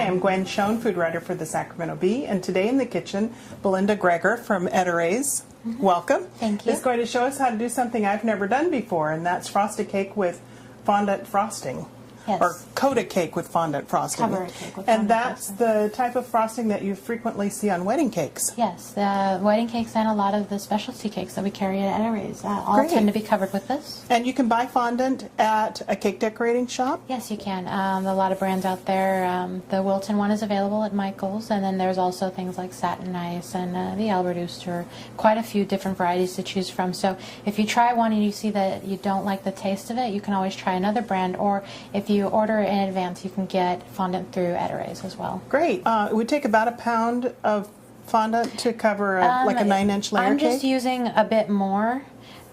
I'm Gwen Schoen, food writer for the Sacramento Bee, and today in the kitchen, Belinda Greger from Ederays, welcome, Thank you. is going to show us how to do something I've never done before, and that's frosted cake with fondant frosting. Yes. Or coat a cake with fondant frosting. Cover a cake with and fondant that's frosting. the type of frosting that you frequently see on wedding cakes. Yes, the wedding cakes and a lot of the specialty cakes that we carry at Ederays all Great. tend to be covered with this. And you can buy fondant at a cake decorating shop? Yes, you can. A lot of brands out there. The Wilton one is available at Michael's, and then there's also things like Satin Ice and the Albert Ooster. Quite a few different varieties to choose from. So if you try one and you see that you don't like the taste of it, you can always try another brand, or if you order in advance, you can get fondant through Ederays as well. Great. It would take about a pound of fondant to cover like a 9-inch layer I'm cake? just using a bit more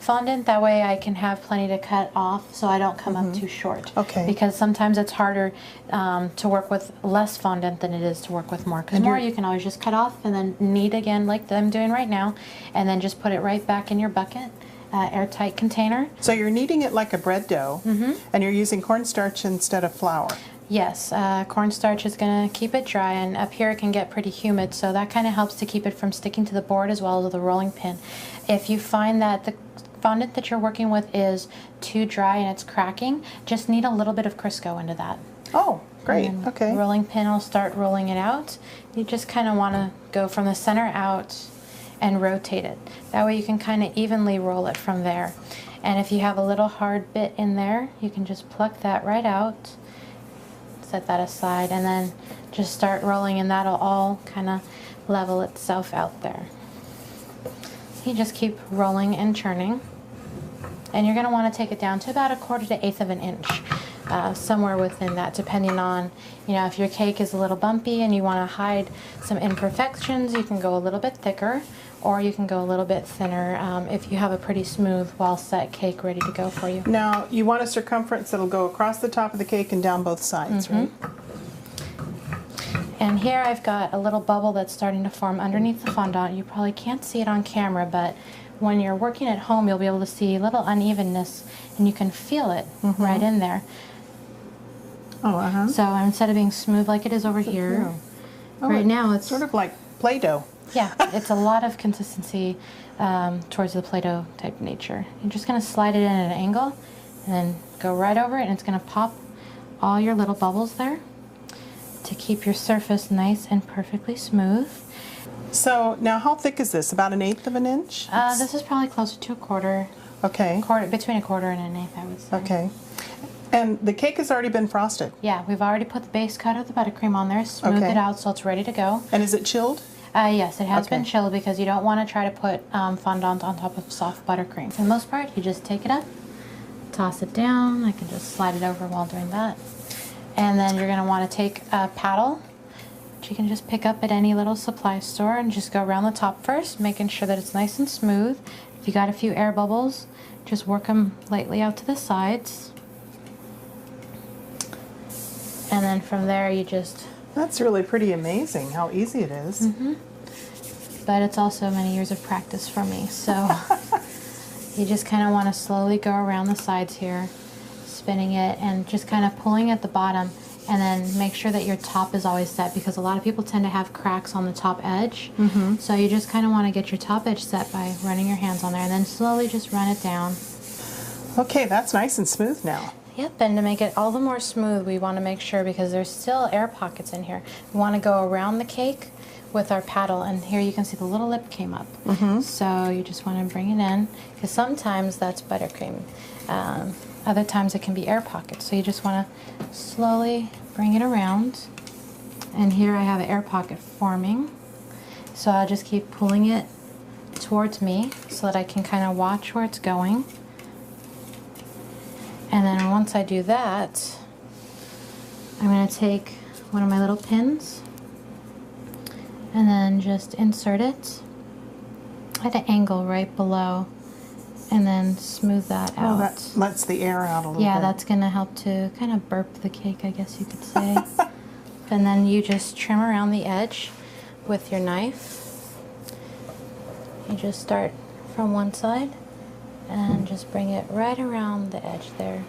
fondant, that way I can have plenty to cut off so I don't come up too short. Okay. Because sometimes it's harder to work with less fondant than it is to work with more. Because more you can always just cut off and then knead again like I'm doing right now, and then just put it right back in your bucket. Airtight container. So you're kneading it like a bread dough, and you're using cornstarch instead of flour. Yes, cornstarch is going to keep it dry, and up here it can get pretty humid, so that kind of helps to keep it from sticking to the board as well as the rolling pin. If you find that the fondant that you're working with is too dry and it's cracking, just knead a little bit of Crisco into that. Oh, great. Okay. The rolling pin will start rolling it out. You just kind of want to go from the center out and rotate it. That way you can kind of evenly roll it from there. And if you have a little hard bit in there, you can just pluck that right out, set that aside, and then just start rolling, and that'll all kind of level itself out there. You just keep rolling and churning, and you're going to want to take it down to about 1/4 to 1/8 of an inch. Somewhere within that, depending on, if your cake is a little bumpy and you want to hide some imperfections, you can go a little bit thicker, or you can go a little bit thinner if you have a pretty smooth, well-set cake ready to go for you. Now, you want a circumference that'll go across the top of the cake and down both sides, right? And here I've got a little bubble that's starting to form underneath the fondant. You probably can't see it on camera, but when you're working at home, you'll be able to see a little unevenness, and you can feel it right in there. Oh, So instead of being smooth like it is over here, right now it's sort of like Play-Doh. Yeah, it's a lot of consistency towards the Play-Doh type nature. You're just going to slide it in at an angle and then go right over it, and it's going to pop all your little bubbles there to keep your surface nice and perfectly smooth. So now how thick is this? About 1/8 of an inch? This is probably closer to 1/4. Okay. Between 1/4 and 1/8, I would say. Okay. And the cake has already been frosted? Yeah, we've already put the base coat of the buttercream on there, smoothed it out so it's ready to go. And is it chilled? Yes, it has been chilled, because you don't want to try to put fondant on top of soft buttercream. For the most part, you just take it up, toss it down. I can just slide it over while doing that. And then you're going to want to take a paddle, which you can just pick up at any little supply store, and just go around the top first, making sure that it's nice and smooth. If you got a few air bubbles, just work them lightly out to the sides. And then from there you just... That's really pretty amazing how easy it is. But it's also many years of practice for me, so you just kind of want to slowly go around the sides here, spinning it and just kind of pulling at the bottom, and then make sure that your top is always set, because a lot of people tend to have cracks on the top edge. So you just kind of want to get your top edge set by running your hands on there, and then slowly just run it down. Okay, that's nice and smooth now. Yep, and to make it all the more smooth, we want to make sure, because there's still air pockets in here, we want to go around the cake with our paddle, and here you can see the little lip came up. So you just want to bring it in, because sometimes that's buttercream. Other times it can be air pockets, so you just want to slowly bring it around. And here I have an air pocket forming, so I'll just keep pulling it towards me so that I can kind of watch where it's going. And then once I do that, I'm going to take one of my little pins and then just insert it at an angle right below, and then smooth that out. Oh, that lets the air out a little bit. Yeah, that's going to help to kind of burp the cake, I guess you could say. And then you just trim around the edge with your knife. You just start from one side and just bring it right around the edge there.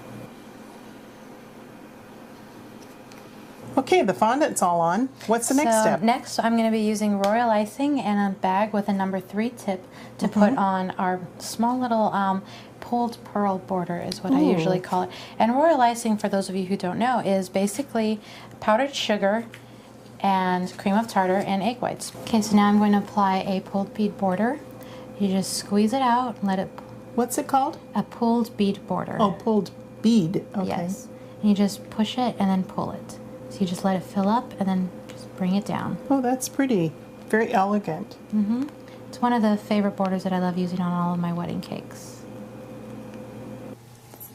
Okay, the fondant's all on. What's the next step? Next, I'm going to be using royal icing and a bag with a number 3 tip to put on our small little pulled pearl border is what I usually call it. And royal icing, for those of you who don't know, is basically powdered sugar and cream of tartar and egg whites. Okay, so now I'm going to apply a pulled bead border. You just squeeze it out and let it... What's it called? A pulled bead border. Oh, pulled bead. Okay. Yes. And you just push it and then pull it. So you just let it fill up and then just bring it down. Oh, that's pretty. Very elegant. Mm-hmm. It's one of the favorite borders that I love using on all of my wedding cakes.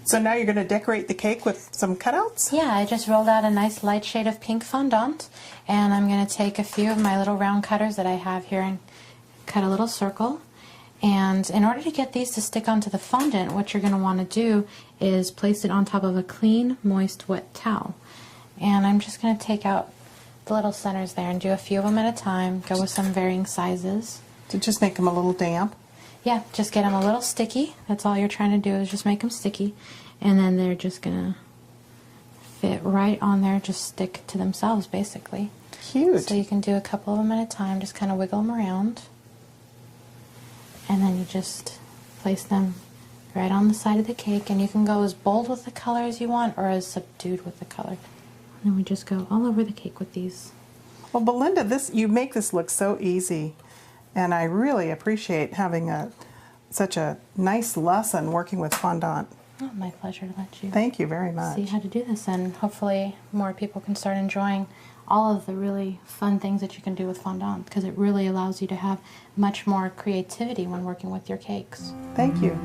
So now you're going to decorate the cake with some cutouts? Yeah, I just rolled out a nice light shade of pink fondant, and I'm going to take a few of my little round cutters that I have here and cut a little circle. And in order to get these to stick onto the fondant, what you're going to want to do is place it on top of a clean, moist, wet towel. And I'm just going to take out the little centers there and do a few of them at a time, go with some varying sizes. To just make them a little damp? Yeah, just get them a little sticky. That's all you're trying to do is just make them sticky. And then they're just going to fit right on there, just stick to themselves basically. Cute. So you can do a couple of them at a time, just kind of wiggle them around. And then you just place them right on the side of the cake. And you can go as bold with the color as you want or as subdued with the color. And we just go all over the cake with these. Well, Belinda, you make this look so easy. And I really appreciate having such a nice lesson working with fondant. Oh, my pleasure to let you Thank you very much. see how to do this, and hopefully more people can start enjoying all of the really fun things that you can do with fondant, because it really allows you to have much more creativity when working with your cakes. Thank you.